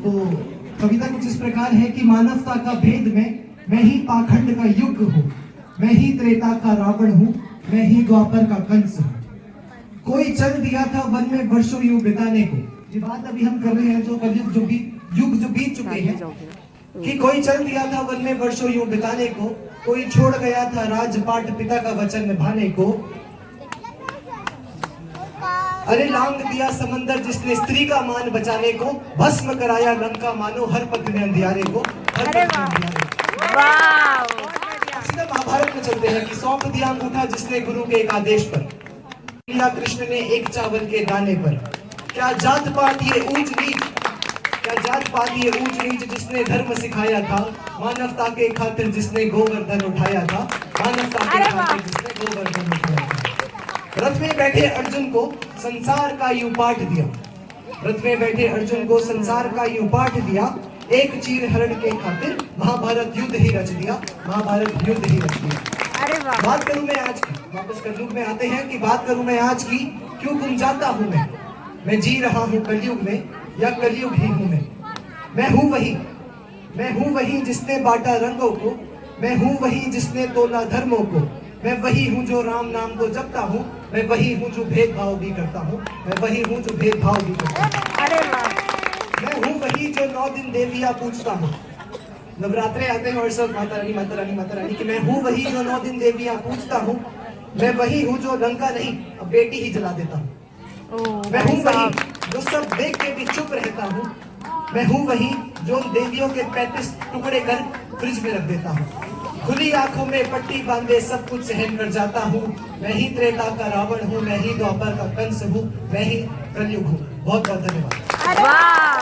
तो कविता कुछ इस प्रकार है कि मानवता का भेद में मैं ही पाखंड का युग हूँ, मैं ही त्रेता का रावण हूँ, मैं ही द्वापर का कंस हूँ। कोई चल दिया था वन में वर्षों युग बिताने को। ये बात अभी हम कर रहे हैं जो कलयुग युग जो बीत चुके हैं, कि कोई चल दिया था वन में वर्षों युग बिताने को, कोई छोड़ गया था राजपाट पिता का वचन निभाने को। अरे लांग दिया समंदर जिसने स्त्री का मान बचाने को, भस्म कराया लंका मानो हर पथ में अंधियारे को, हर पथ में अंधियारे को। सीधा महाभारत में चलते हैं कि सौंप दिया अंगूठा जिसने गुरु के एक आदेश पर, लिया कृष्ण ने एक चावल के दाने पर। क्या जात पात ये ऊंच नीच, क्या जात पात ये ऊंच नीच जिसने धर्म सिखाया था, मानवता के खातिर जिसने गोवर्धन उठाया था, मानवता के खातिर जिसने गोवर्धन उठाया था। रथ में बैठे अर्जुन को संसार का यूं पाठ दिया, रथ में बैठे अर्जुन को संसार का यूं पाठ दिया, एक चीर हरण के खातिर महाभारत युद्ध ही रच दिया, महाभारत युद्ध ही रच दिया। बात करूं मैं आज की, वापस कलयुग में आते हैं कि बात करूं मैं आज की, क्यों गुम जाता हूं मैं जी रहा हूं कलयुग में या कलयुग ही हूं मैं हूं वही जिसने बांटा रंगों को, मैं हूं वही जिसने तोला धर्मों को, मैं वही हूं जो राम नाम को जपता हूं, मैं वही हूं जो भेदभाव भी करता हूं, मैं वही हूं जो भेदभाव भी करता हूं। मैं हूं वही जो 9 दिन देवियां पूछता हूं, नवरात्रे आते हैं और सब माता रानी माता रानी माता रानी, कि मैं हूं वही जो 9 दिन देवियां पूछता हूं, मैं वही हूं जो लंका नहीं अब बेटी ही जला देता हूं। मैं हूं वही जो सब देख के भी चुप रहता हूं, मैं हूं वही जो देवियों के 35 टुकड़े कर फ्रिज में रख देता हूं। खुली आंखों में पट्टी बांधे सब कुछ सहन कर जाता हूं, मैं ही त्रेता का रावण हूं, मैं ही द्वापर का कंस हूं, मैं ही कलयुग हूं। बहुत बहुत धन्यवाद।